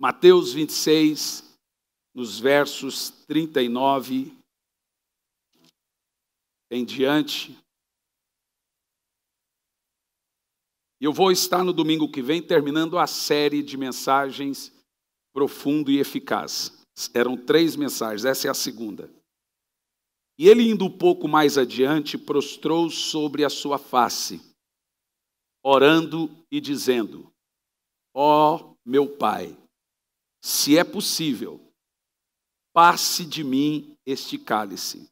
Mateus 26, nos versos 39 em diante. Eu vou estar no domingo que vem terminando a série de mensagens Profundo e Eficaz. Eram 3 mensagens, essa é a segunda. E ele, indo um pouco mais adiante, prostrou sobre a sua face, orando e dizendo: ó meu Pai, se é possível, passe de mim este cálice.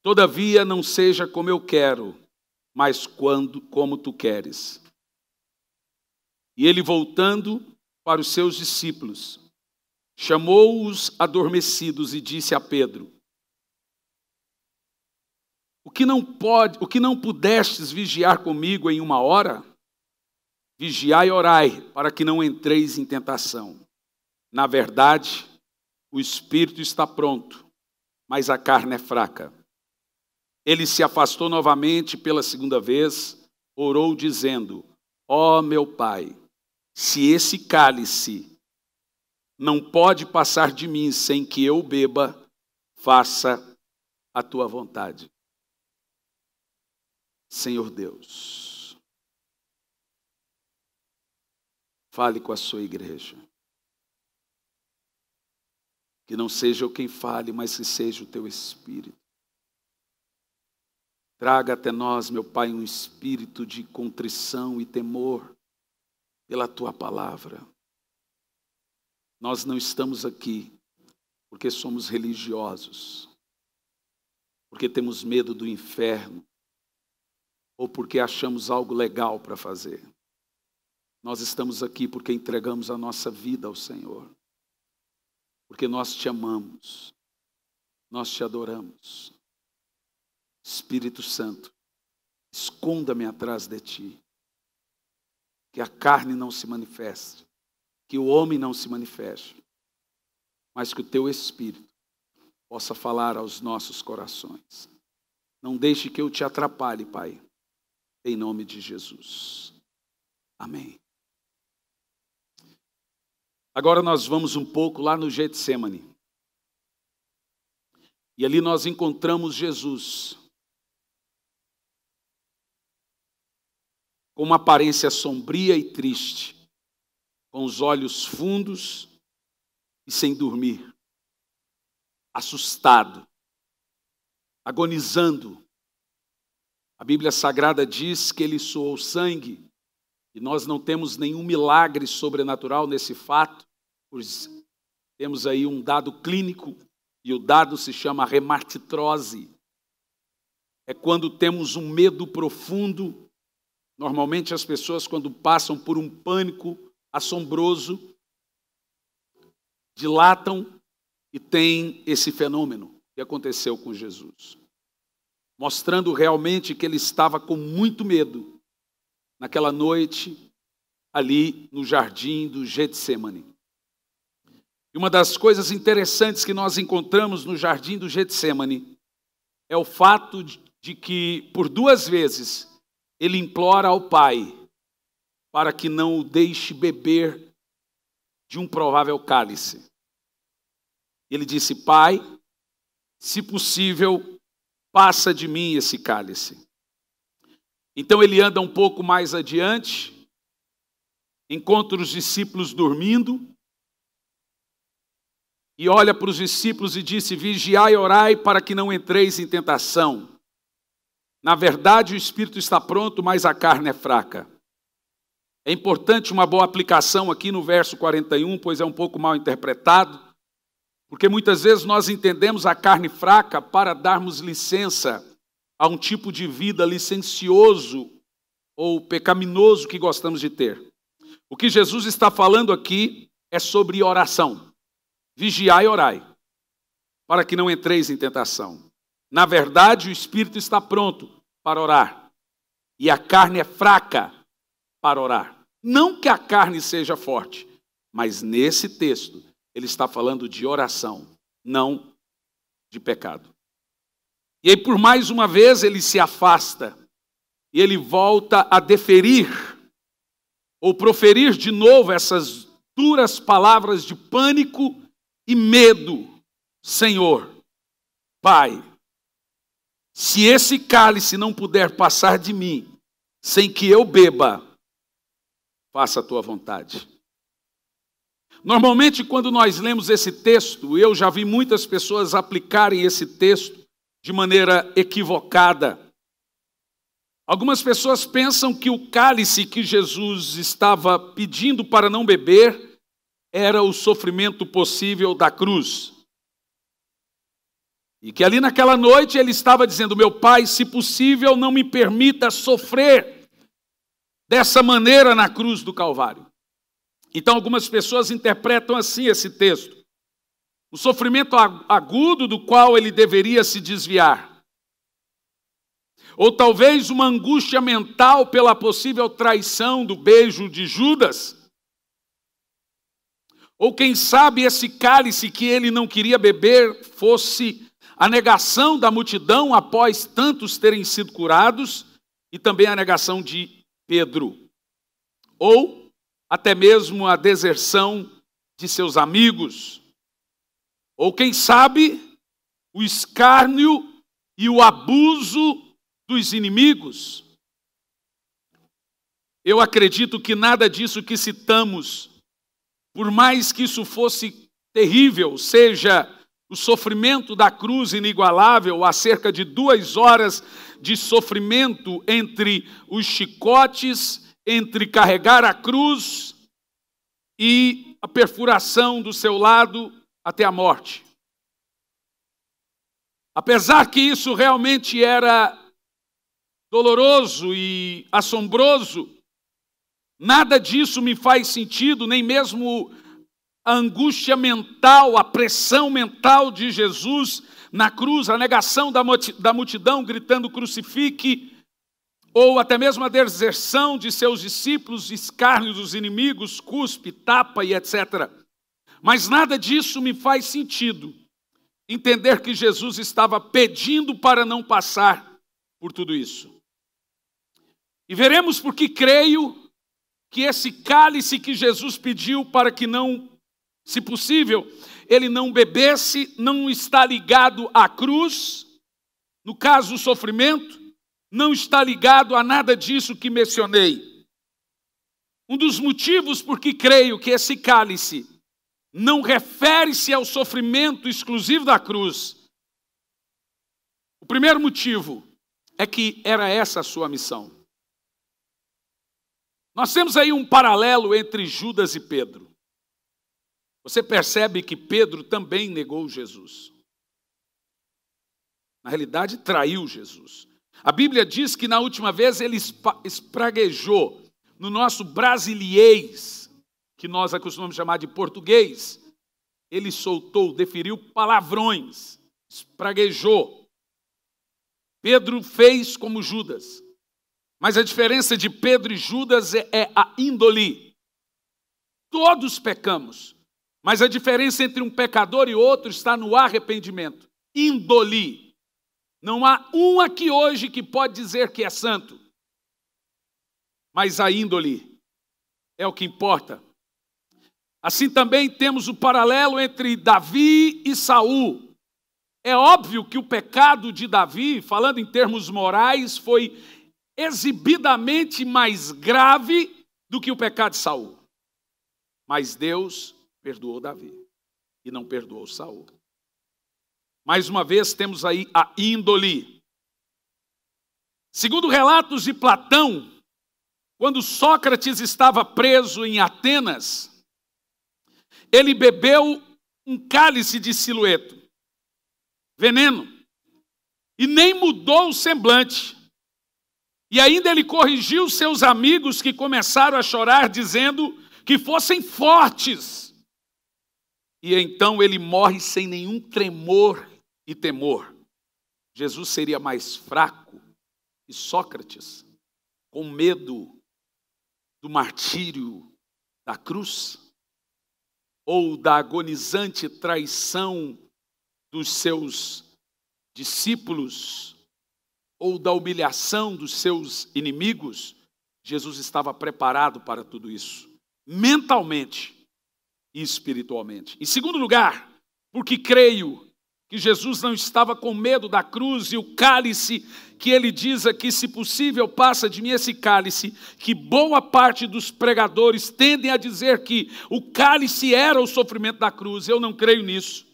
Todavia não seja como eu quero, mas como tu queres. E ele, voltando para os seus discípulos, chamou-os adormecidos e disse a Pedro: o que não pudestes vigiar comigo em 1 hora? Vigiai e orai, para que não entreis em tentação. Na verdade, o espírito está pronto, mas a carne é fraca. Ele se afastou novamente pela segunda vez, orou dizendo: ó meu Pai, se esse cálice não pode passar de mim sem que eu beba, faça a tua vontade. Senhor Deus, fale com a sua igreja. Que não seja eu quem fale, mas que seja o teu Espírito. Traga até nós, meu Pai, um espírito de contrição e temor pela tua palavra. Nós não estamos aqui porque somos religiosos, porque temos medo do inferno, ou porque achamos algo legal para fazer. Nós estamos aqui porque entregamos a nossa vida ao Senhor, porque nós te amamos, nós te adoramos. Espírito Santo, esconda-me atrás de ti, que a carne não se manifeste, que o homem não se manifeste, mas que o teu Espírito possa falar aos nossos corações. Não deixe que eu te atrapalhe, Pai, em nome de Jesus. Amém. Agora nós vamos um pouco lá no Getsemane. E ali nós encontramos Jesus com uma aparência sombria e triste, com os olhos fundos e sem dormir, assustado, agonizando. A Bíblia Sagrada diz que ele suou sangue, e nós não temos nenhum milagre sobrenatural nesse fato, pois temos aí um dado clínico, e o dado se chama hemartitrose. É quando temos um medo profundo. Normalmente as pessoas, quando passam por um pânico assombroso, dilatam e têm esse fenômeno que aconteceu com Jesus, mostrando realmente que ele estava com muito medo naquela noite ali no jardim do Getsemane. E uma das coisas interessantes que nós encontramos no jardim do Getsemane é o fato de que por 2 vezes ele implora ao Pai para que não o deixe beber de um provável cálice. Ele disse: Pai, se possível, passa de mim esse cálice. Então ele anda um pouco mais adiante, encontra os discípulos dormindo, e olha para os discípulos e disse: vigiai e orai para que não entreis em tentação. Na verdade, o espírito está pronto, mas a carne é fraca. É importante uma boa aplicação aqui no verso 41, pois é um pouco mal interpretado, porque muitas vezes nós entendemos a carne fraca para darmos licença a um tipo de vida licencioso ou pecaminoso que gostamos de ter. O que Jesus está falando aqui é sobre oração. Vigiai e orai, para que não entreis em tentação. Na verdade, o espírito está pronto para orar, e a carne é fraca para orar. Não que a carne seja forte, mas nesse texto ele está falando de oração, não de pecado. E aí, por mais uma vez, ele se afasta, e ele volta a deferir, ou proferir de novo essas duras palavras de pânico e medo: Senhor, Pai, se esse cálice não puder passar de mim sem que eu beba, faça a tua vontade. Normalmente, quando nós lemos esse texto, eu já vi muitas pessoas aplicarem esse texto de maneira equivocada. Algumas pessoas pensam que o cálice que Jesus estava pedindo para não beber era o sofrimento possível da cruz. E que ali naquela noite ele estava dizendo: meu Pai, se possível, não me permita sofrer dessa maneira na cruz do Calvário. Então algumas pessoas interpretam assim esse texto: o sofrimento agudo do qual ele deveria se desviar. Ou talvez uma angústia mental pela possível traição do beijo de Judas. Ou quem sabe esse cálice que ele não queria beber fosse a negação da multidão após tantos terem sido curados, e também a negação de Pedro. Ou até mesmo a deserção de seus amigos. Ou quem sabe o escárnio e o abuso dos inimigos. Eu acredito que nada disso que citamos, por mais que isso fosse terrível, seja o sofrimento da cruz inigualável, há cerca de 2 horas de sofrimento entre os chicotes, entre carregar a cruz e a perfuração do seu lado até a morte. Apesar que isso realmente era doloroso e assombroso, nada disso me faz sentido, nem mesmo a angústia mental, a pressão mental de Jesus na cruz, a negação da multidão gritando crucifique, ou até mesmo a deserção de seus discípulos, escárnio dos inimigos, cuspe, tapa e etc. Mas nada disso me faz sentido entender que Jesus estava pedindo para não passar por tudo isso. E veremos porque creio que esse cálice que Jesus pediu para que não, se possível, ele não bebesse, não está ligado à cruz, no caso o sofrimento, não está ligado a nada disso que mencionei. Um dos motivos por que creio que esse cálice não refere-se ao sofrimento exclusivo da cruz. O primeiro motivo é que era essa a sua missão. Nós temos aí um paralelo entre Judas e Pedro. Você percebe que Pedro também negou Jesus. Na realidade, traiu Jesus. A Bíblia diz que na última vez ele espraguejou, no nosso brasiliês, que nós acostumamos chamar de português, ele soltou, deferiu palavrões, espraguejou. Pedro fez como Judas. Mas a diferença de Pedro e Judas é a índole. Todos pecamos, mas a diferença entre um pecador e outro está no arrependimento. Índole. Não há um aqui hoje que pode dizer que é santo. Mas a índole é o que importa. Assim também temos o paralelo entre Davi e Saul. É óbvio que o pecado de Davi, falando em termos morais, foi exibidamente mais grave do que o pecado de Saul. Mas Deus perdoou Davi e não perdoou Saul. Mais uma vez temos aí a índole. Segundo relatos de Platão, quando Sócrates estava preso em Atenas, ele bebeu um cálice de Siloeto, veneno, e nem mudou o semblante. E ainda ele corrigiu seus amigos que começaram a chorar, dizendo que fossem fortes. E então ele morre sem nenhum tremor e temor. Jesus seria mais fraco que Sócrates, com medo do martírio da cruz, ou da agonizante traição dos seus discípulos, ou da humilhação dos seus inimigos. Jesus estava preparado para tudo isso, mentalmente, e espiritualmente. Em segundo lugar, porque creio que Jesus não estava com medo da cruz e o cálice que ele diz aqui, se possível, passa de mim esse cálice, que boa parte dos pregadores tendem a dizer que o cálice era o sofrimento da cruz. Eu não creio nisso.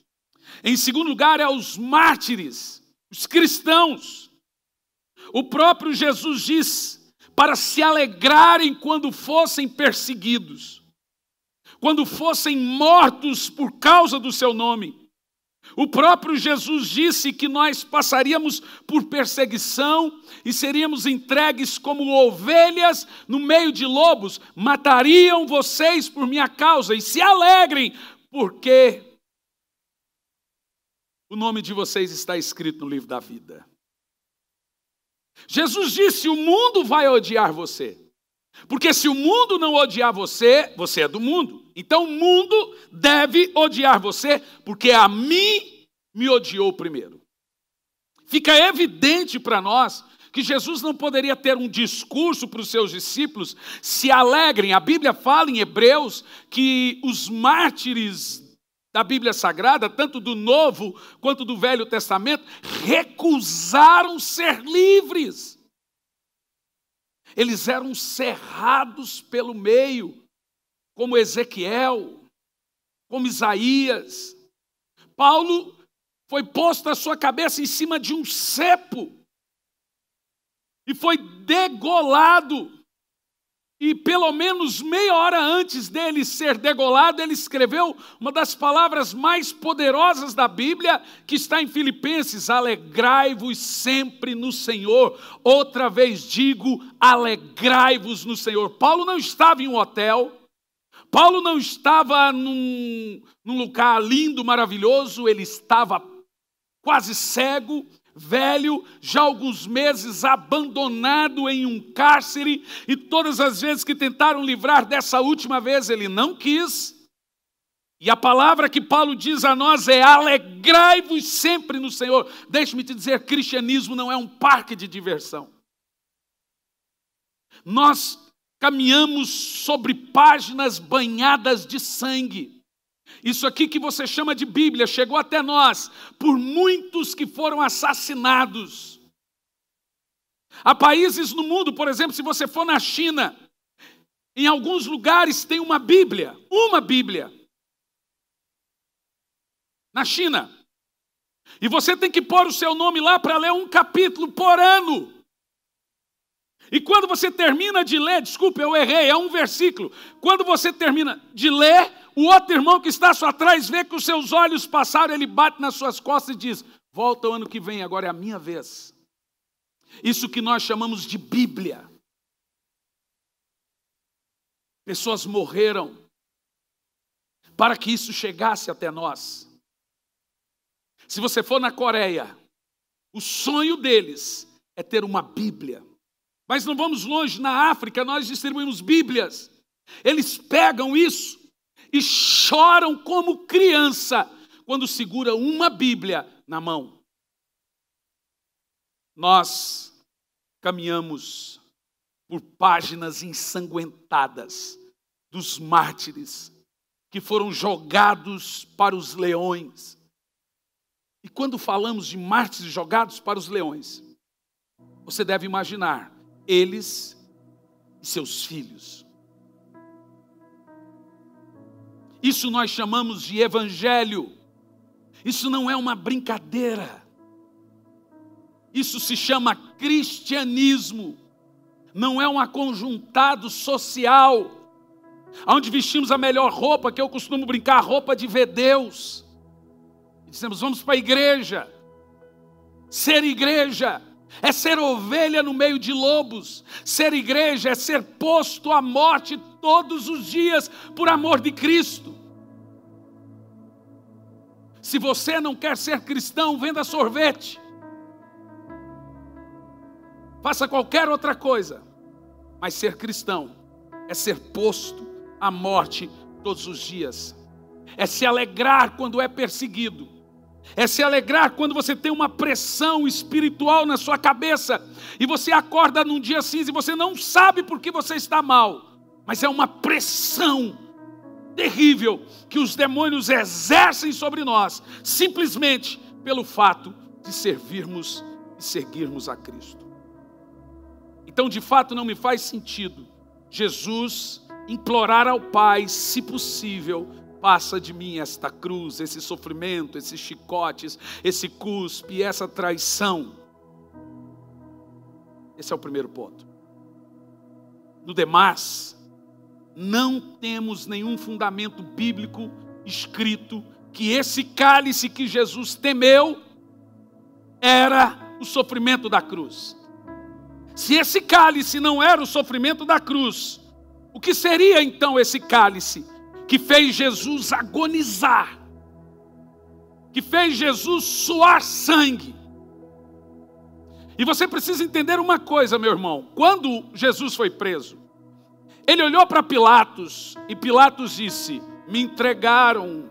Em segundo lugar, é os mártires, os cristãos. O próprio Jesus diz para se alegrarem quando fossem perseguidos, quando fossem mortos por causa do seu nome. O próprio Jesus disse que nós passaríamos por perseguição e seríamos entregues como ovelhas no meio de lobos. Matariam vocês por minha causa e se alegrem, porque o nome de vocês está escrito no livro da vida. Jesus disse: o mundo vai odiar você. Porque se o mundo não odiar você, você é do mundo. Então o mundo deve odiar você, porque a mim me odiou primeiro. Fica evidente para nós que Jesus não poderia ter um discurso para os seus discípulos: se alegrem. A Bíblia fala em Hebreus que os mártires da Bíblia Sagrada, tanto do Novo quanto do Velho Testamento, recusaram ser livres. Eles eram cerrados pelo meio, como Ezequiel, como Isaías. Paulo foi posto a sua cabeça em cima de um cepo e foi degolado. E pelo menos meia hora antes dele ser degolado, ele escreveu uma das palavras mais poderosas da Bíblia, que está em Filipenses: alegrai-vos sempre no Senhor. Outra vez digo, alegrai-vos no Senhor. Paulo não estava em um hotel, Paulo não estava num lugar lindo, maravilhoso, ele estava quase cego, velho, já há alguns meses abandonado em um cárcere, e todas as vezes que tentaram livrar dessa última vez, ele não quis. E a palavra que Paulo diz a nós é: alegrai-vos sempre no Senhor. Deixe-me te dizer, cristianismo não é um parque de diversão. Nós caminhamos sobre páginas banhadas de sangue. Isso aqui que você chama de Bíblia chegou até nós por muitos que foram assassinados. Há países no mundo, por exemplo, se você for na China, em alguns lugares tem uma Bíblia. Na China. E você tem que pôr o seu nome lá para ler um capítulo por ano. E quando você termina de ler, desculpe, eu errei, é um versículo. Quando você termina de ler, o outro irmão que está à sua trás vê que os seus olhos passaram, ele bate nas suas costas e diz: volta o ano que vem, agora é a minha vez. Isso que nós chamamos de Bíblia. Pessoas morreram para que isso chegasse até nós. Se você for na Coreia, o sonho deles é ter uma Bíblia. Mas não vamos longe, na África nós distribuímos Bíblias. Eles pegam isso e choram como criança quando segura uma Bíblia na mão. Nós caminhamos por páginas ensanguentadas dos mártires que foram jogados para os leões. E quando falamos de mártires jogados para os leões, você deve imaginar eles e seus filhos. Isso nós chamamos de evangelho. Isso não é uma brincadeira. Isso se chama cristianismo. Não é um aconjuntado social, onde vestimos a melhor roupa, que eu costumo brincar, a roupa de ver Deus. E dizemos: vamos para a igreja. Ser igreja é ser ovelha no meio de lobos. Ser igreja é ser posto à morte todos os dias por amor de Cristo. Se você não quer ser cristão, venda sorvete. Faça qualquer outra coisa. Mas ser cristão é ser posto à morte todos os dias. É se alegrar quando é perseguido. É se alegrar quando você tem uma pressão espiritual na sua cabeça e você acorda num dia cinza e você não sabe por que você está mal, mas é uma pressão terrível que os demônios exercem sobre nós, simplesmente pelo fato de servirmos e seguirmos a Cristo. Então, de fato, não me faz sentido Jesus implorar ao Pai, se possível, passa de mim esta cruz, esse sofrimento, esses chicotes, esse cuspe, essa traição. Esse é o primeiro ponto. No demais, não temos nenhum fundamento bíblico escrito que esse cálice que Jesus temeu era o sofrimento da cruz. Se esse cálice não era o sofrimento da cruz, o que seria então esse cálice que fez Jesus agonizar, que fez Jesus suar sangue? E você precisa entender uma coisa, meu irmão. Quando Jesus foi preso, ele olhou para Pilatos e Pilatos disse: me entregaram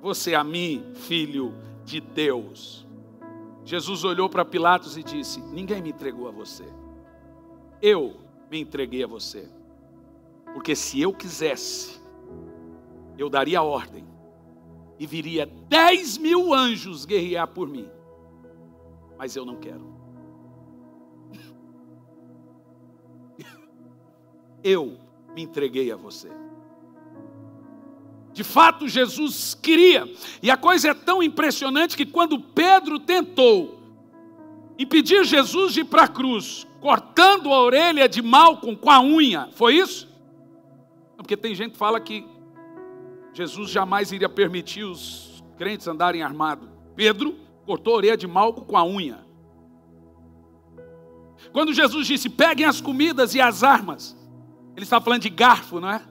você a mim, filho de Deus. Jesus olhou para Pilatos e disse: ninguém me entregou a você, eu me entreguei a você. Porque se eu quisesse, eu daria ordem e viria 10.000 anjos guerrear por mim. Mas eu não quero. Eu me entreguei a você. De fato, Jesus queria. E a coisa é tão impressionante que quando Pedro tentou impedir Jesus de ir para a cruz, cortando a orelha de Malco com a unha, foi isso? Porque tem gente que fala que Jesus jamais iria permitir os crentes andarem armados. Pedro cortou a orelha de Malco com a unha. Quando Jesus disse: peguem as comidas e as armas, ele está falando de garfo, não é?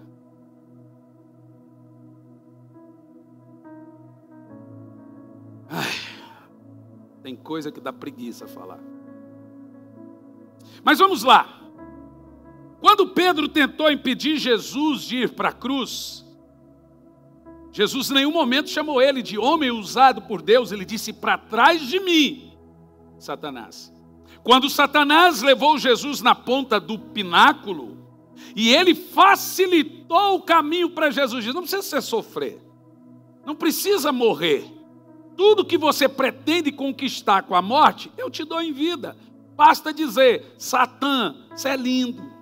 Ai, tem coisa que dá preguiça falar. Mas vamos lá. Quando Pedro tentou impedir Jesus de ir para a cruz, Jesus em nenhum momento chamou ele de homem usado por Deus. Ele disse: para trás de mim, Satanás. Quando Satanás levou Jesus na ponta do pináculo, e ele facilitou o caminho para Jesus, disse: não precisa você sofrer, não precisa morrer. Tudo que você pretende conquistar com a morte, eu te dou em vida. Basta dizer: Satã, você é lindo.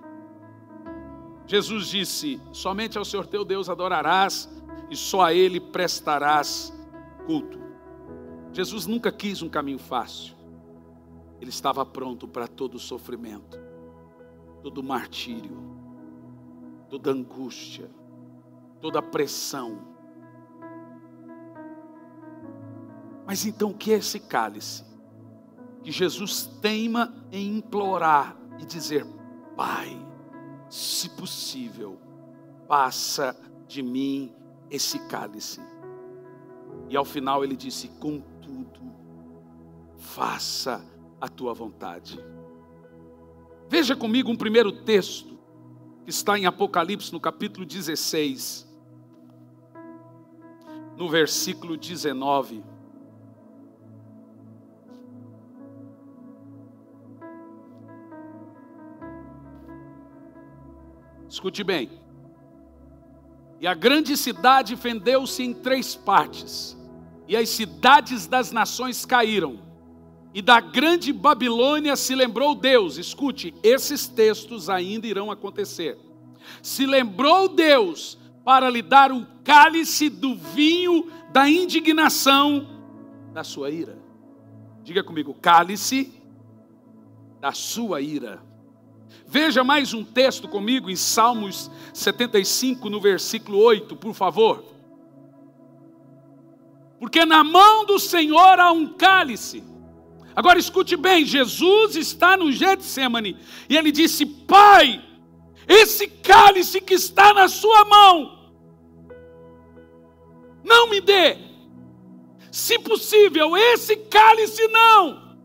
Jesus disse: somente ao Senhor teu Deus adorarás, e só a Ele prestarás culto. Jesus nunca quis um caminho fácil. Ele estava pronto para todo sofrimento, todo martírio, toda angústia, toda pressão. Mas então o que é esse cálice que Jesus teima em implorar e dizer: Pai, se possível, passa de mim esse cálice? E ao final ele disse: contudo, faça a tua vontade. Veja comigo um primeiro texto que está em Apocalipse, no capítulo 16, no versículo 19. Escute bem. E a grande cidade fendeu-se em 3 partes, e as cidades das nações caíram, e da grande Babilônia se lembrou Deus. Escute, esses textos ainda irão acontecer. Se lembrou Deus para lhe dar o cálice do vinho da indignação da sua ira. Diga comigo: cálice da sua ira. Veja mais um texto comigo em Salmos 75, no versículo 8, por favor. Porque na mão do Senhor há um cálice. Agora escute bem, Jesus está no Getsêmani e ele disse: Pai, esse cálice que está na sua mão, não me dê. Se possível, esse cálice não.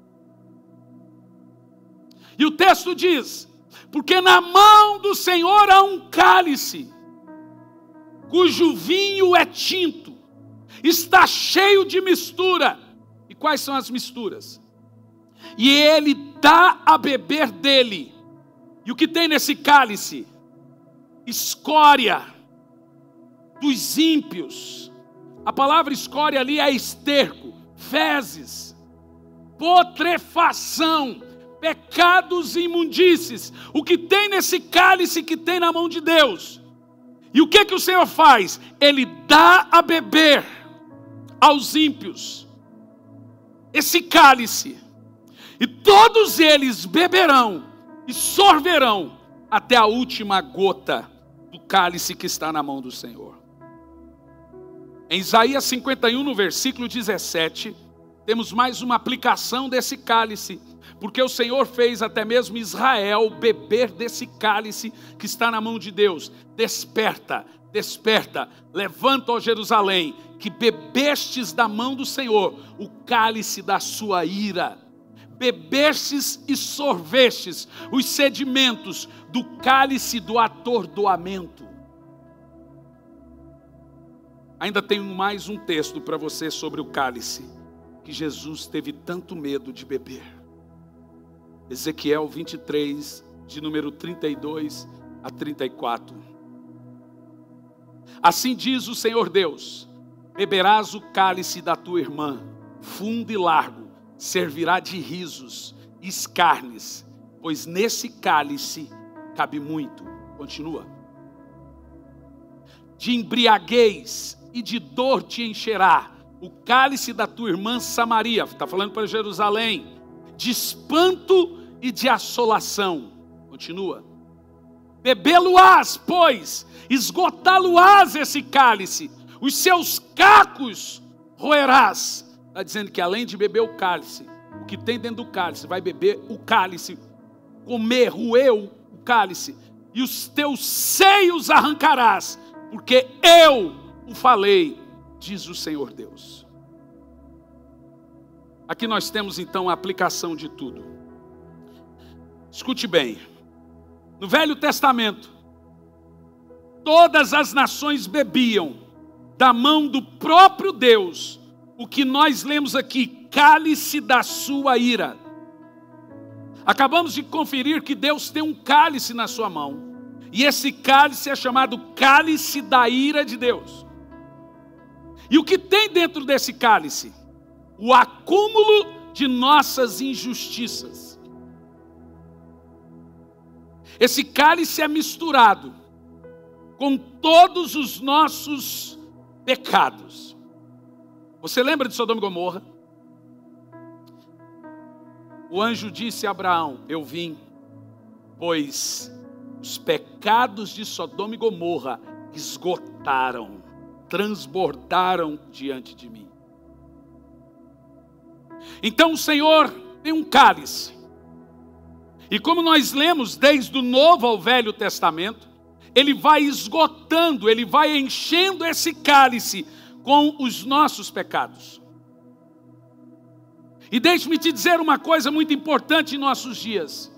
E o texto diz: porque na mão do Senhor há um cálice, cujo vinho é tinto, está cheio de mistura. E quais são as misturas? E ele dá a beber dele. E o que tem nesse cálice? Escória, dos ímpios. A palavra escória ali é esterco, fezes, putrefação, pecados e imundícies. O que tem nesse cálice que tem na mão de Deus? E o que o Senhor faz? Ele dá a beber aos ímpios esse cálice, e todos eles beberão e sorverão até a última gota do cálice que está na mão do Senhor. Em Isaías 51, no versículo 17, temos mais uma aplicação desse cálice, porque o Senhor fez até mesmo Israel beber desse cálice que está na mão de Deus. Desperta, desperta, levanta, ó Jerusalém, que bebestes da mão do Senhor o cálice da sua ira. Bebestes e sorvestes os sedimentos do cálice do atordoamento. Ainda tenho mais um texto para você sobre o cálice que Jesus teve tanto medo de beber. Ezequiel 23, de número 32 a 34. Assim diz o Senhor Deus: beberás o cálice da tua irmã, fundo e largo, servirá de risos e escarnes, pois nesse cálice cabe muito. Continua. De embriaguez e de dor te encherá o cálice da tua irmã Samaria. Está falando para Jerusalém. De espanto e de assolação. Continua. Bebê-lo-ás, pois, esgotá-lo-ás esse cálice, os seus cacos roerás. Está dizendo que além de beber o cálice, o que tem dentro do cálice, vai beber o cálice, comer, roer o cálice, e os teus seios arrancarás, porque eu o falei, diz o Senhor Deus. Aqui nós temos então a aplicação de tudo. Escute bem. No Velho Testamento, todas as nações bebiam da mão do próprio Deus o que nós lemos aqui, cálice da sua ira. Acabamos de conferir que Deus tem um cálice na sua mão, e esse cálice é chamado cálice da ira de Deus. E o que tem dentro desse cálice? O acúmulo de nossas injustiças. Esse cálice é misturado com todos os nossos pecados. Você lembra de Sodoma e Gomorra? O anjo disse a Abraão: eu vim, pois os pecados de Sodoma e Gomorra esgotaram, transbordaram diante de mim. Então o Senhor tem um cálice. E como nós lemos desde o Novo ao Velho Testamento, Ele vai esgotando, Ele vai enchendo esse cálice com os nossos pecados. E deixe-me te dizer uma coisa muito importante em nossos dias.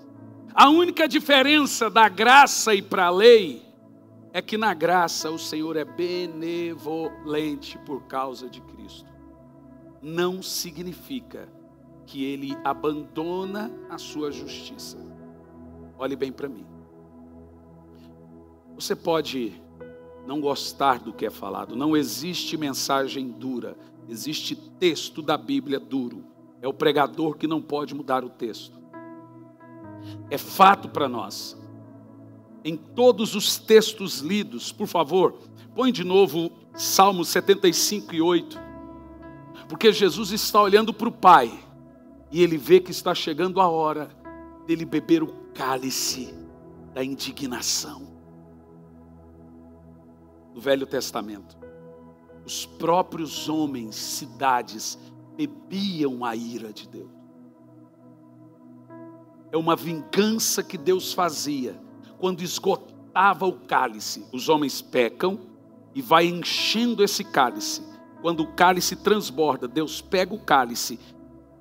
A única diferença da graça e para a lei é que na graça o Senhor é benevolente por causa de Cristo. Não significa que Ele abandona a sua justiça. Olhe bem para mim. Você pode não gostar do que é falado. Não existe mensagem dura. Existe texto da Bíblia duro. É o pregador que não pode mudar o texto. É fato para nós. Em todos os textos lidos, por favor, põe de novo Salmo 75 e 8. Porque Jesus está olhando para o Pai. E Ele vê que está chegando a hora dele beber o cálice da indignação. No Velho Testamento, os próprios homens, cidades, bebiam a ira de Deus. É uma vingança que Deus fazia quando esgotava o cálice. Os homens pecam e vai enchendo esse cálice. Quando o cálice transborda, Deus pega o cálice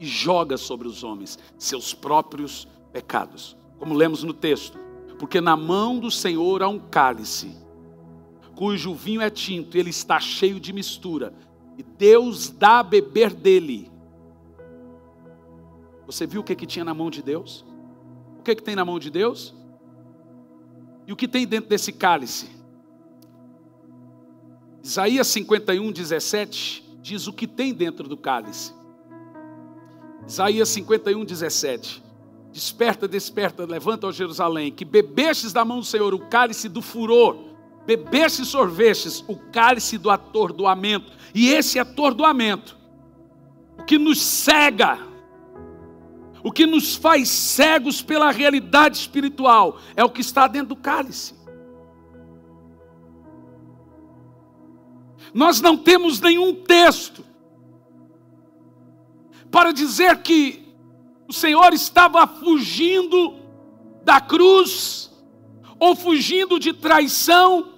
e joga sobre os homens seus próprios pecados. Como lemos no texto, porque na mão do Senhor há um cálice, cujo vinho é tinto, ele está cheio de mistura, e Deus dá a beber dele. Você viu o que tinha na mão de Deus? O que tem na mão de Deus? E o que tem dentro desse cálice? Isaías 51, 17 diz o que tem dentro do cálice. Isaías 51, 17. Desperta, desperta, levanta, ó Jerusalém, que bebestes da mão do Senhor o cálice do furor, bebestes e sorvestes o cálice do atordoamento. E esse atordoamento, o que nos cega, o que nos faz cegos pela realidade espiritual, é o que está dentro do cálice. Nós não temos nenhum texto para dizer que o Senhor estava fugindo da cruz ou fugindo de traição,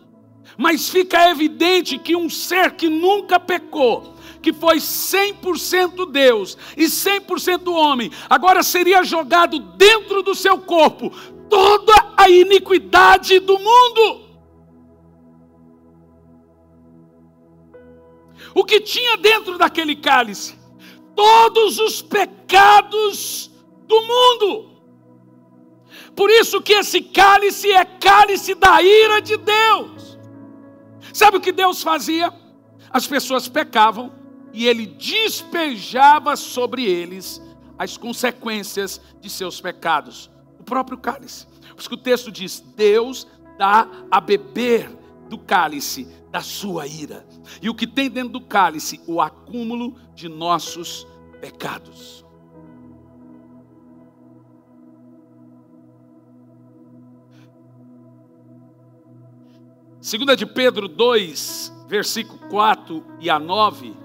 mas fica evidente que um ser que nunca pecou, que foi 100% Deus e 100% homem, agora seria jogado dentro do seu corpo toda a iniquidade do mundo. O que tinha dentro daquele cálice? Todos os pecados do mundo. Por isso que esse cálice é cálice da ira de Deus. Sabe o que Deus fazia? As pessoas pecavam e Ele despejava sobre eles as consequências de seus pecados. O próprio cálice. Por isso que o texto diz: Deus dá a beber do cálice da sua ira. E o que tem dentro do cálice? O acúmulo de nossos pecados. Segunda de Pedro 2, versículo 4 e a 9,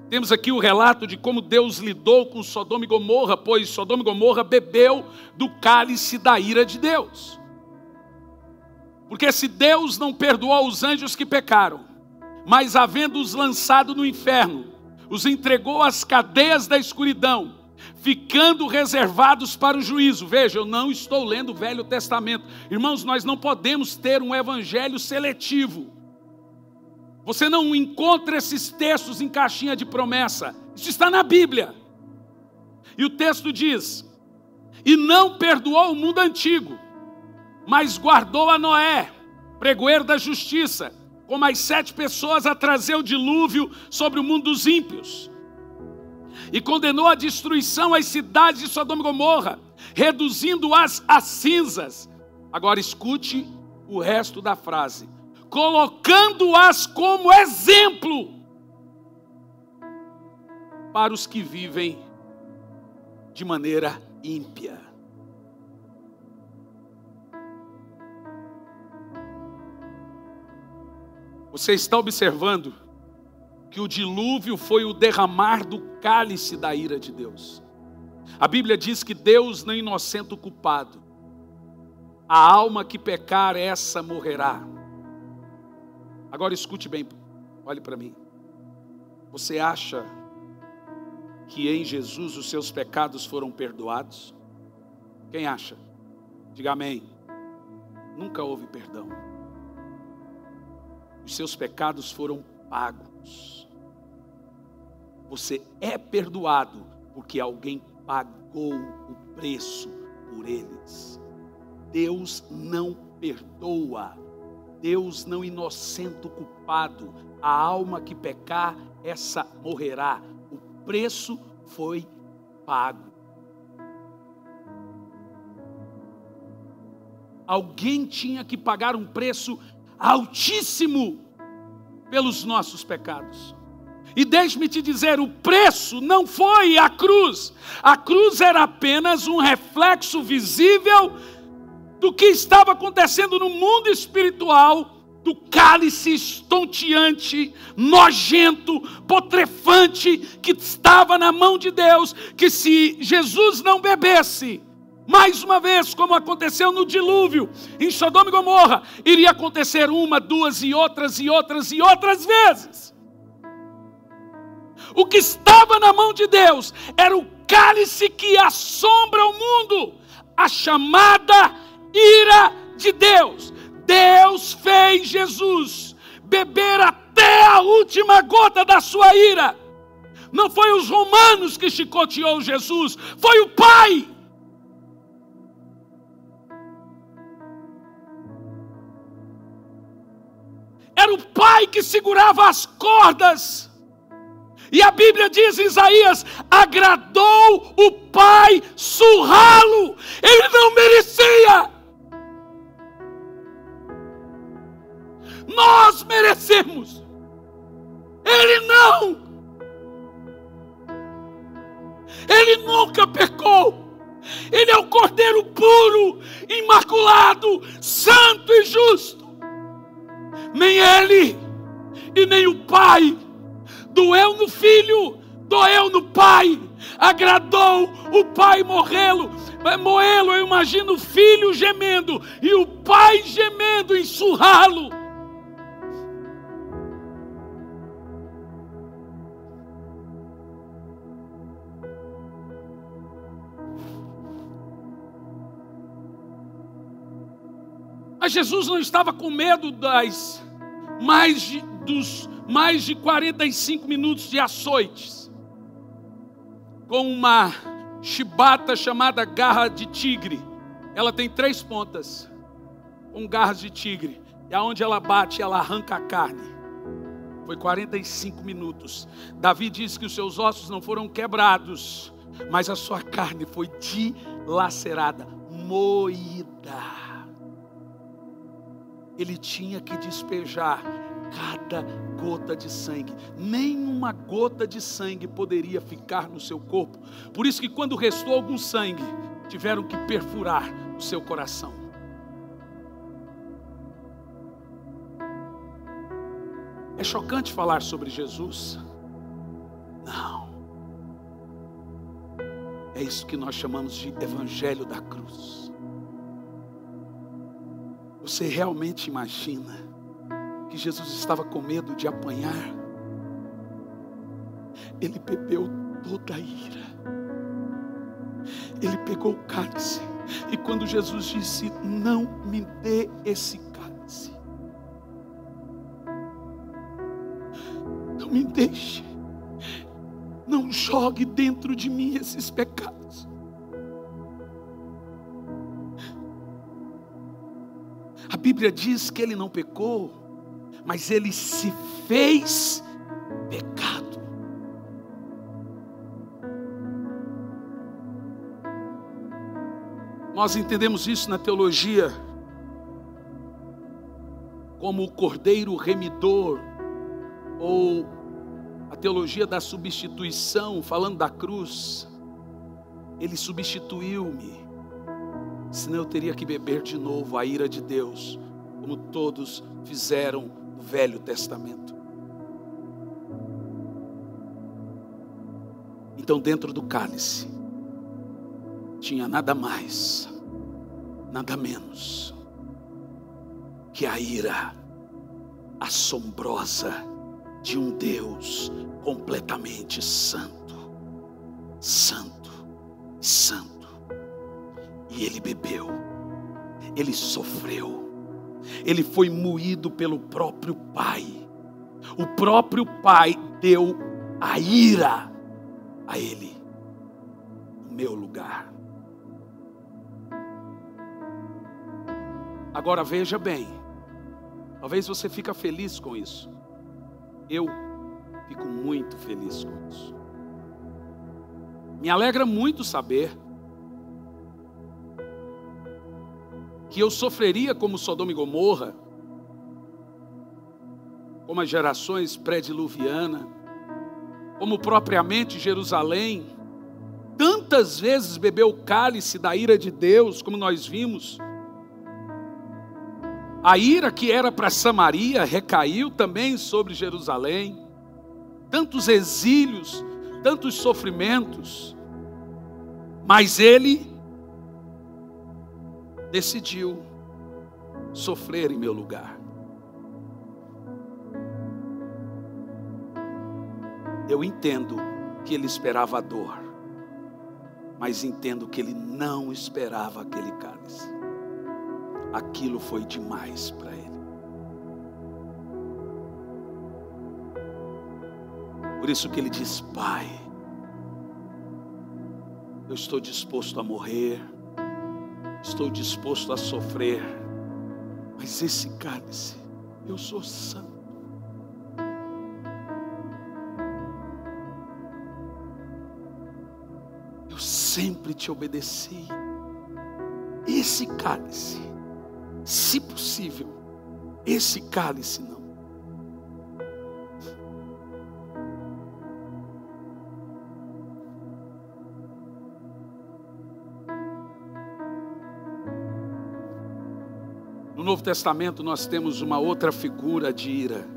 temos aqui o relato de como Deus lidou com Sodoma e Gomorra, pois Sodoma e Gomorra bebeu do cálice da ira de Deus. Porque se Deus não perdoou os anjos que pecaram, mas havendo-os lançado no inferno, os entregou às cadeias da escuridão, ficando reservados para o juízo. Veja, eu não estou lendo o Velho Testamento. Irmãos, nós não podemos ter um evangelho seletivo. Você não encontra esses textos em caixinha de promessa. Isso está na Bíblia. E o texto diz: e não perdoou o mundo antigo, mas guardou a Noé, pregoeiro da justiça, com mais 7 pessoas, a trazer o dilúvio sobre o mundo dos ímpios. E condenou a destruição às cidades de Sodoma e Gomorra, reduzindo-as a cinzas. Agora escute o resto da frase: colocando-as como exemplo para os que vivem de maneira ímpia. Você está observando que o dilúvio foi o derramar do cálice da ira de Deus. A Bíblia diz que Deus não inocenta o culpado. A alma que pecar, essa morrerá. Agora escute bem, olhe para mim. Você acha que em Jesus os seus pecados foram perdoados? Quem acha? Diga amém. Nunca houve perdão. Os seus pecados foram pagos. Você é perdoado porque alguém pagou o preço por eles. Deus não perdoa. Deus não inocenta o culpado. A alma que pecar, essa morrerá. O preço foi pago. Alguém tinha que pagar um preço altíssimo pelos nossos pecados. E deixe-me te dizer, o preço não foi a cruz. A cruz era apenas um reflexo visível do que estava acontecendo no mundo espiritual, do cálice estonteante, nojento, putrefante que estava na mão de Deus, que se Jesus não bebesse, mais uma vez, como aconteceu no dilúvio, em Sodoma e Gomorra, iria acontecer uma, duas e outras vezes. O que estava na mão de Deus era o cálice que assombra o mundo, a chamada ira de Deus. Deus fez Jesus beber até a última gota da sua ira. Não foi os romanos que chicoteou Jesus, foi o Pai. Era o pai que segurava as cordas. E a Bíblia diz em Isaías: agradou o pai surrá-lo. Ele não merecia. Nós merecemos. Ele não. Ele nunca pecou. Ele é o Cordeiro puro, imaculado, santo e justo. Nem ele e nem o pai. Doeu no filho, doeu no pai. Agradou o pai moê-lo. Eu imagino o filho gemendo e o pai gemendo em surrá-lo. Mas Jesus não estava com medo dos mais de 45 minutos de açoites, com uma chibata chamada garra de tigre. Ela tem 3 pontas, com garras de tigre, e aonde ela bate, ela arranca a carne. Foi 45 minutos. Davi diz que os seus ossos não foram quebrados, mas a sua carne foi dilacerada, moída. Ele tinha que despejar cada gota de sangue. Nenhuma gota de sangue poderia ficar no seu corpo. Por isso que quando restou algum sangue, tiveram que perfurar o seu coração. É chocante falar sobre Jesus? Não. É isso que nós chamamos de Evangelho da Cruz. Você realmente imagina que Jesus estava com medo de apanhar? Ele bebeu toda a ira. Ele pegou o cálice. E quando Jesus disse: não me dê esse cálice, não me deixe, não jogue dentro de mim esses pecados. A Bíblia diz que ele não pecou, mas ele se fez pecado. Nós entendemos isso na teologia como o Cordeiro remidor, ou a teologia da substituição, falando da cruz. Ele substituiu-me, senão eu teria que beber de novo a ira de Deus, como todos fizeram no Velho Testamento. Então dentro do cálice tinha nada mais, nada menos que a ira assombrosa de um Deus completamente santo, santo, santo. E ele bebeu, ele sofreu, ele foi moído pelo próprio Pai. O próprio Pai deu a ira a ele, no meu lugar. Agora veja bem, talvez você fique feliz com isso. Eu fico muito feliz com isso. Me alegra muito saber que eu sofreria como Sodoma e Gomorra, como as gerações pré-diluviana, como propriamente Jerusalém, tantas vezes bebeu o cálice da ira de Deus, como nós vimos. A ira que era para Samaria recaiu também sobre Jerusalém. Tantos exílios, tantos sofrimentos, mas ele decidiu sofrer em meu lugar. Eu entendo que ele esperava a dor, mas entendo que ele não esperava aquele cálice. Aquilo foi demais para ele. Por isso que ele diz: Pai, eu estou disposto a morrer, estou disposto a sofrer, mas esse cálice, eu sou santo, sempre te obedeci. Esse cálice, se possível, esse cálice não. No Novo Testamento nós temos uma outra figura de ira.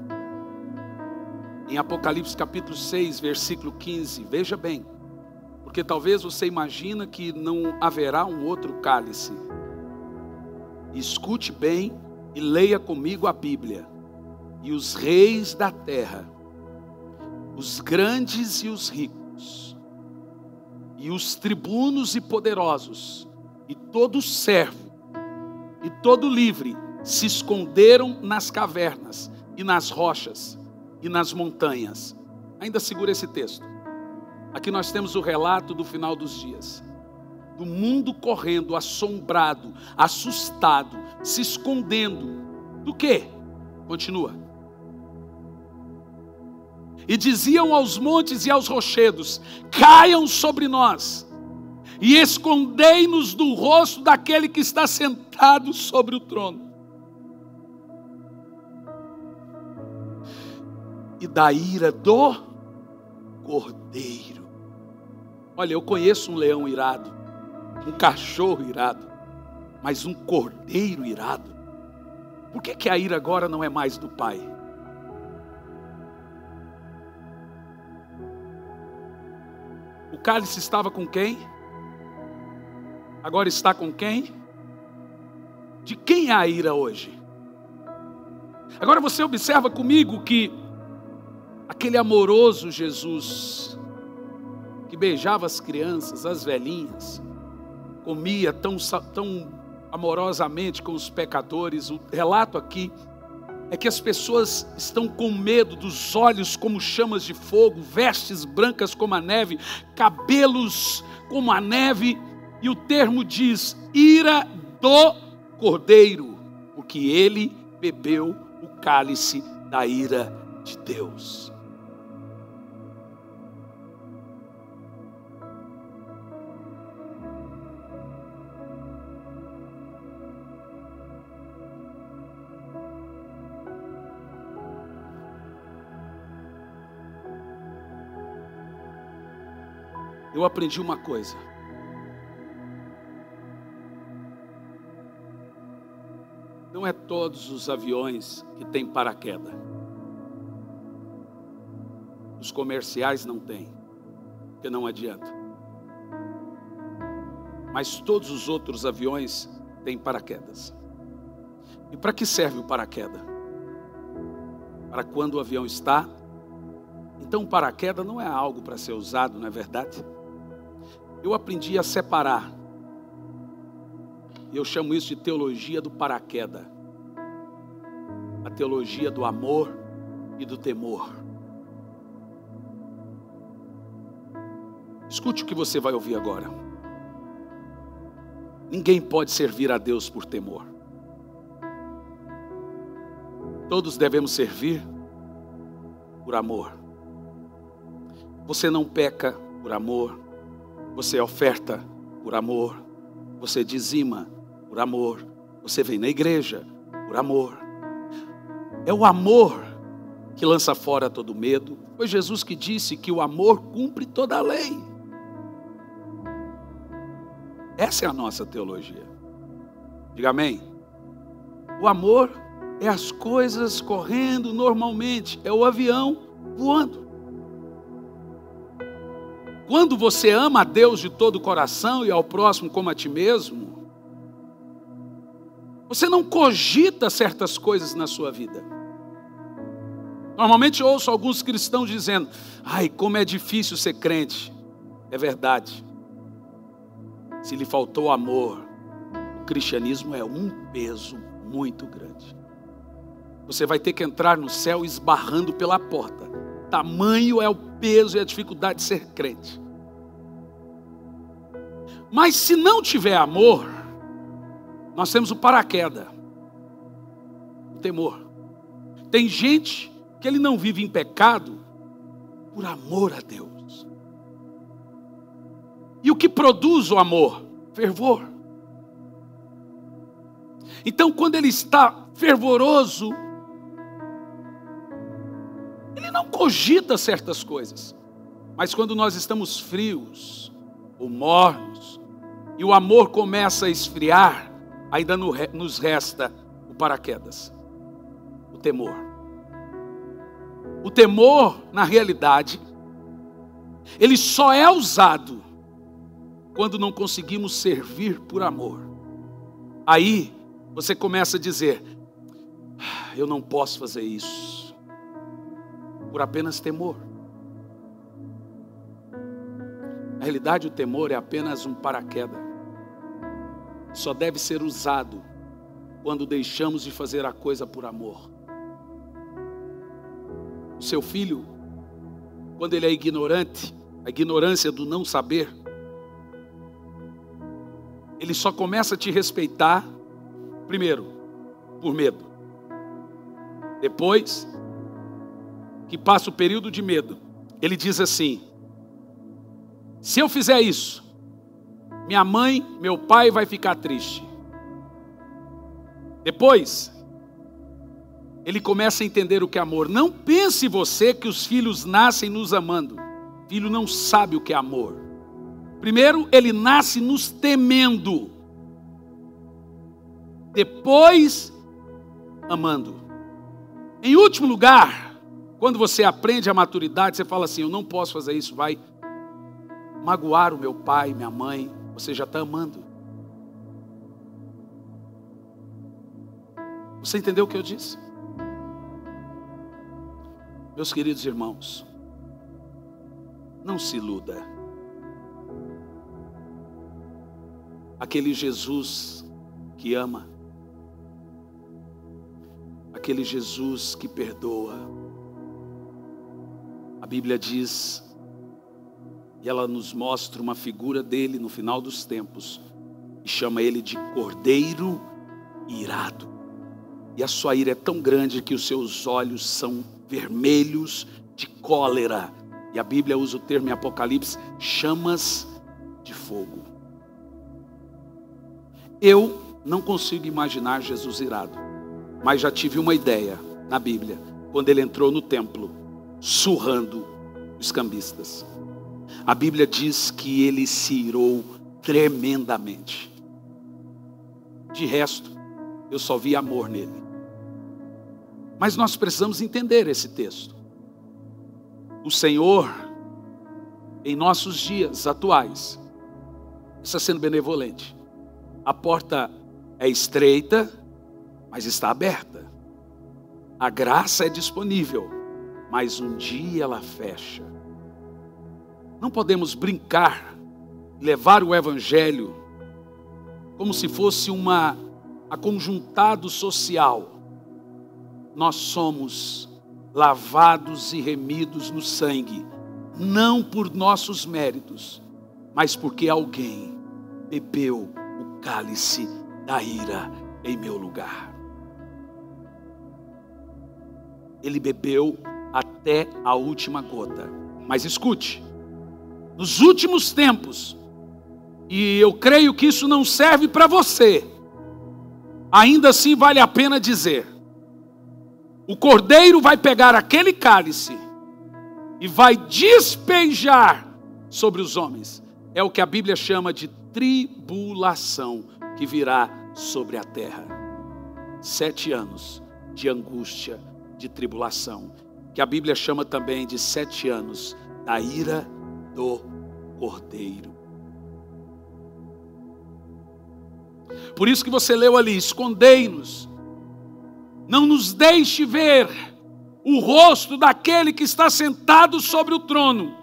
Em Apocalipse capítulo 6, versículo 15, veja bem, porque talvez você imagina que não haverá um outro cálice. Escute bem e leia comigo a Bíblia. E os reis da terra, os grandes e os ricos, e os tribunos e poderosos, e todo servo, e todo livre, se esconderam nas cavernas, e nas rochas, e nas montanhas. Ainda segura esse texto. Aqui nós temos o relato do final dos dias. Do mundo correndo, assombrado, assustado, se escondendo. Do quê? Continua. E diziam aos montes e aos rochedos: caiam sobre nós, e escondei-nos do rosto daquele que está sentado sobre o trono, e da ira do Cordeiro. Olha, eu conheço um leão irado, um cachorro irado, mas um cordeiro irado. Por que a ira agora não é mais do Pai? O cálice estava com quem? Agora está com quem? De quem é a ira hoje? Agora você observa comigo que aquele amoroso Jesus, que beijava as crianças, as velhinhas, comia tão amorosamente com os pecadores. O relato aqui é que as pessoas estão com medo, dos olhos como chamas de fogo, vestes brancas como a neve, cabelos como a neve, e o termo diz: ira do Cordeiro, porque ele bebeu o cálice da ira de Deus. Eu aprendi uma coisa. Não é todos os aviões que têm paraquedas. Os comerciais não têm, porque não adianta. Mas todos os outros aviões têm paraquedas. E para que serve o paraquedas? Para quando o avião está. Então o paraquedas não é algo para ser usado, não é verdade? Eu aprendi a separar. E eu chamo isso de teologia do paraquedas. A teologia do amor e do temor. Escute o que você vai ouvir agora. Ninguém pode servir a Deus por temor. Todos devemos servir por amor. Você não peca por amor. Você oferta por amor. Você dizima por amor. Você vem na igreja por amor. É o amor que lança fora todo medo. Foi Jesus que disse que o amor cumpre toda a lei. Essa é a nossa teologia. Diga amém. O amor é as coisas correndo normalmente. É o avião voando. Quando você ama a Deus de todo o coração e ao próximo como a ti mesmo, você não cogita certas coisas na sua vida. Normalmente eu ouço alguns cristãos dizendo: ai, como é difícil ser crente. É verdade. Se lhe faltou amor, o cristianismo é um peso muito grande. Você vai ter que entrar no céu esbarrando pela porta. Tamanho é o peso e a dificuldade de ser crente. Mas se não tiver amor, nós temos o paraquedas, o temor. Tem gente que ele não vive em pecado por amor a Deus. E o que produz o amor? Fervor. Então, quando ele está fervoroso, ele não cogita certas coisas. Mas quando nós estamos frios ou mornos, e o amor começa a esfriar, ainda nos resta o paraquedas, o temor. O temor, na realidade, ele só é usado quando não conseguimos servir por amor. Aí você começa a dizer: eu não posso fazer isso, por apenas temor. Na realidade, o temor é apenas um paraquedas. Só deve ser usado quando deixamos de fazer a coisa por amor. O seu filho, quando ele é ignorante, a ignorância do não saber, ele só começa a te respeitar, primeiro, por medo. Depois que passa o período de medo, ele diz assim: se eu fizer isso, minha mãe, meu pai vai ficar triste. Depois, ele começa a entender o que é amor. Não pense você que os filhos nascem nos amando. O filho não sabe o que é amor. Primeiro, ele nasce nos temendo. Depois, amando. Em último lugar, quando você aprende a maturidade, você fala assim: eu não posso fazer isso, vai magoar o meu pai, minha mãe. Você já está amando. Você entendeu o que eu disse? Meus queridos irmãos, não se iluda. Aquele Jesus que ama, aquele Jesus que perdoa, a Bíblia diz, e ela nos mostra uma figura dele no final dos tempos, e chama ele de Cordeiro irado. E a sua ira é tão grande que os seus olhos são vermelhos de cólera. E a Bíblia usa o termo em Apocalipse, chamas de fogo. Eu não consigo imaginar Jesus irado, mas já tive uma ideia na Bíblia, quando ele entrou no templo, surrando os cambistas. A Bíblia diz que ele se irou tremendamente. De resto, eu só vi amor nele. Mas nós precisamos entender esse texto. O Senhor, em nossos dias atuais, está sendo benevolente. A porta é estreita, mas está aberta. A graça é disponível, mas um dia ela fecha. Não podemos brincar, levar o Evangelho como se fosse um aconjuntado social. Nós somos lavados e remidos no sangue, não por nossos méritos, mas porque alguém bebeu o cálice da ira em meu lugar. Ele bebeu até a última gota. Mas escute, nos últimos tempos, e eu creio que isso não serve para você, ainda assim vale a pena dizer, o Cordeiro vai pegar aquele cálice e vai despejar sobre os homens. É o que a Bíblia chama de tribulação que virá sobre a terra. 7 anos de angústia, de tribulação, que a Bíblia chama também de 7 anos da ira do Cordeiro. Por isso que você leu ali, escondei-nos, não nos deixe ver o rosto daquele que está sentado sobre o trono,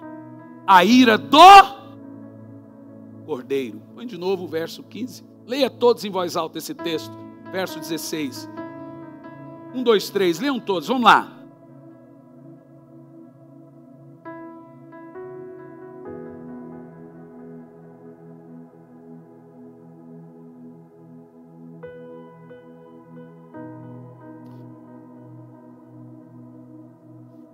a ira do Cordeiro. Põe de novo o verso 15, leia todos em voz alta esse texto, verso 16, 1, 2, 3, leiam todos, vamos lá.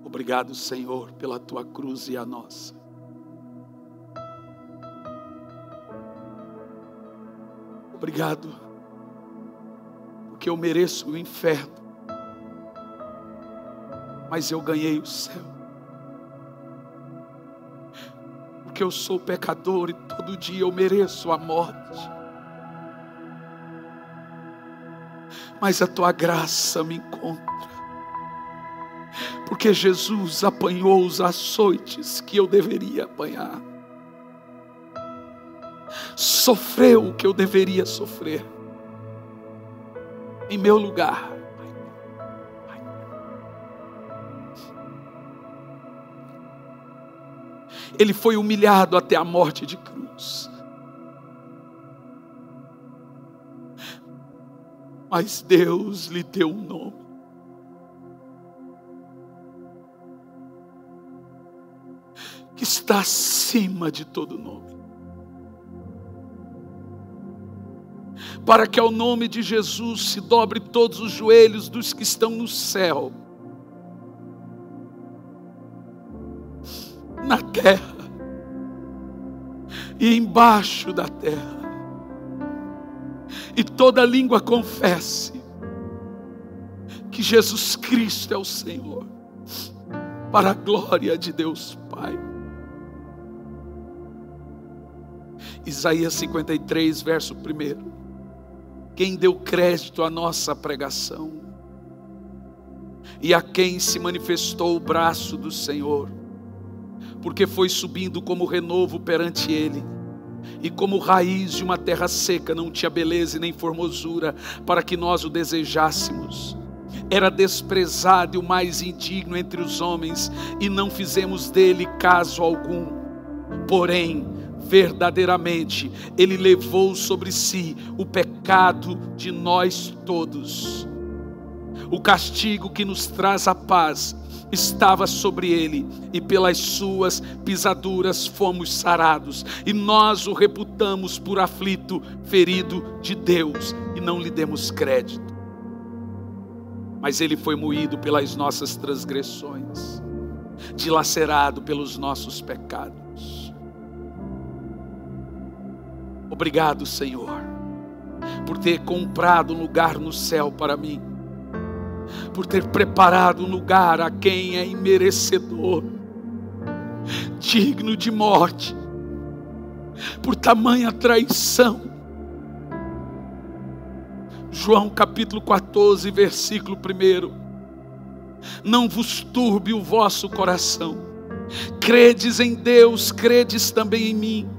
Obrigado, Senhor, pela tua cruz e a nossa. Obrigado, porque eu mereço o inferno, mas eu ganhei o céu. Porque eu sou pecador e todo dia eu mereço a morte. Mas a tua graça me encontra. Porque Jesus apanhou os açoites que eu deveria apanhar. Sofreu o que eu deveria sofrer em meu lugar. Ele foi humilhado até a morte de cruz. Mas Deus lhe deu um nome. Que está acima de todo nome. Para que ao nome de Jesus se dobre todos os joelhos dos que estão no céu, na terra e embaixo da terra, e toda língua confesse que Jesus Cristo é o Senhor, para a glória de Deus Pai. Isaías 53, verso 1. Quem deu crédito à nossa pregação e a quem se manifestou o braço do Senhor, porque foi subindo como renovo perante ele, e como raiz de uma terra seca, não tinha beleza e nem formosura para que nós o desejássemos. Era desprezado e o mais indigno entre os homens, e não fizemos dele caso algum. Porém, verdadeiramente, ele levou sobre si o pecado de nós todos. O castigo que nos traz a paz estava sobre ele, e pelas suas pisaduras fomos sarados. E nós o reputamos por aflito, ferido de Deus, e não lhe demos crédito. Mas ele foi moído pelas nossas transgressões, dilacerado pelos nossos pecados. Obrigado, Senhor, por ter comprado um lugar no céu para mim, por ter preparado um lugar a quem é imerecedor, digno de morte, por tamanha traição. João capítulo 14, versículo 1. Não vos turbe o vosso coração. Credes em Deus, credes também em mim.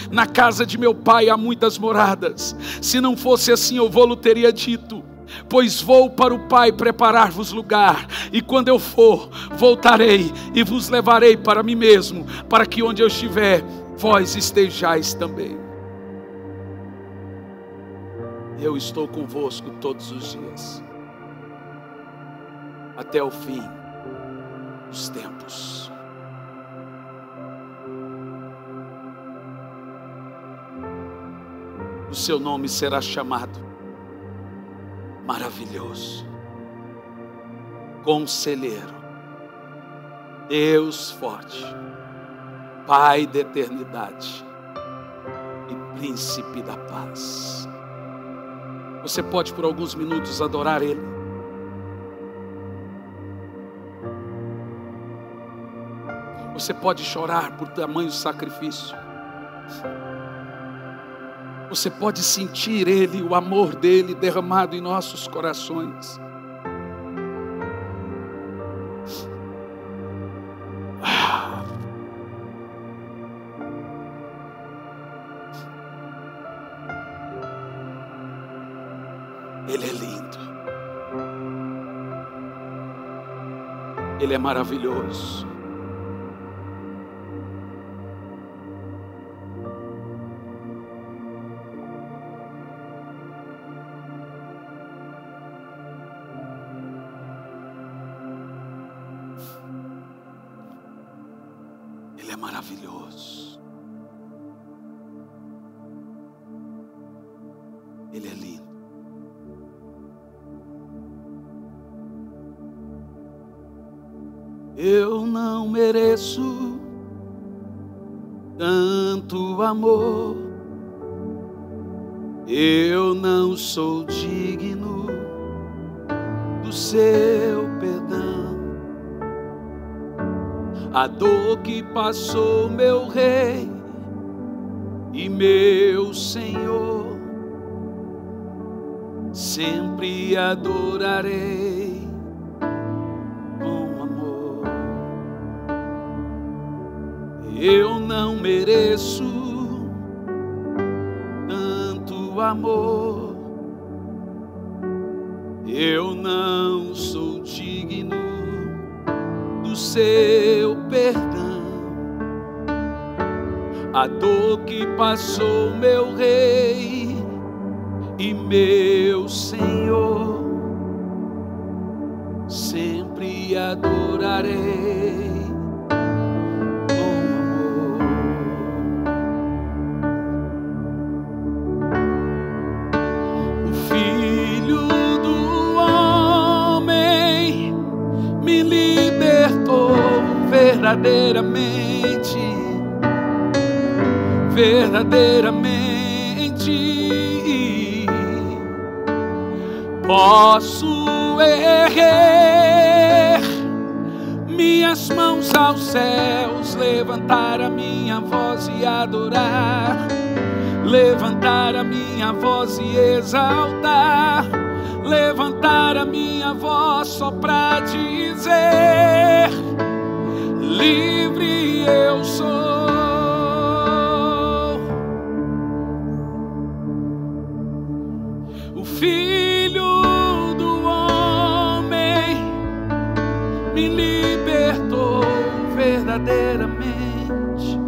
Na casa de meu pai há muitas moradas. Se não fosse assim, eu vou-lo teria dito. Pois vou para o Pai preparar-vos lugar. E quando eu for, voltarei e vos levarei para mim mesmo, para que onde eu estiver, vós estejais também. Eu estou convosco todos os dias, até o fim dos tempos. O seu nome será chamado Maravilhoso, Conselheiro, Deus forte, Pai da eternidade e Príncipe da paz. Você pode por alguns minutos adorar Ele. Você pode chorar por tamanho sacrifício. Você pode sentir Ele, o amor dEle derramado em nossos corações. Ele é lindo. Ele é maravilhoso. Ele é maravilhoso. Ele é lindo. Eu não mereço tanto amor. Eu não sou digno do seu perdão. A dor que passou meu Rei e meu Senhor, sempre adorarei com amor. Eu não mereço tanto amor, eu não sou digno do seu perdão. A dor que passou meu Rei e meu Senhor, sempre adorarei com amor. O Filho do Homem me libertou verdadeiramente, verdadeiramente. Posso erguer minhas mãos aos céus, levantar a minha voz e adorar, levantar a minha voz e exaltar, levantar a minha voz só pra dizer: livre eu sou. O Filho do Homem me libertou verdadeiramente,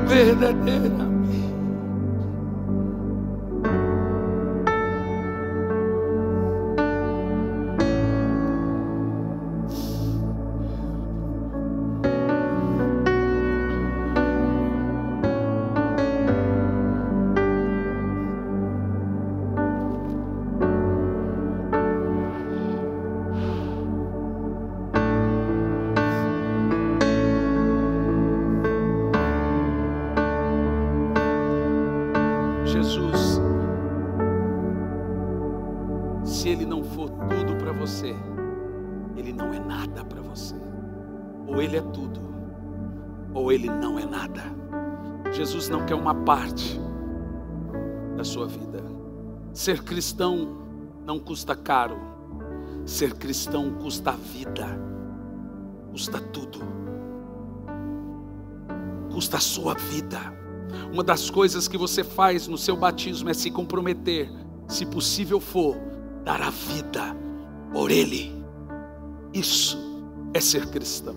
verdadeiramente. Jesus, se Ele não for tudo para você, Ele não é nada para você. Ou Ele é tudo, ou Ele não é nada. Jesus não quer uma parte da sua vida. Ser cristão não custa caro. Ser cristão custa a vida, custa tudo, custa a sua vida. Uma das coisas que você faz no seu batismo é se comprometer, se possível for, dar a vida por Ele. Isso é ser cristão.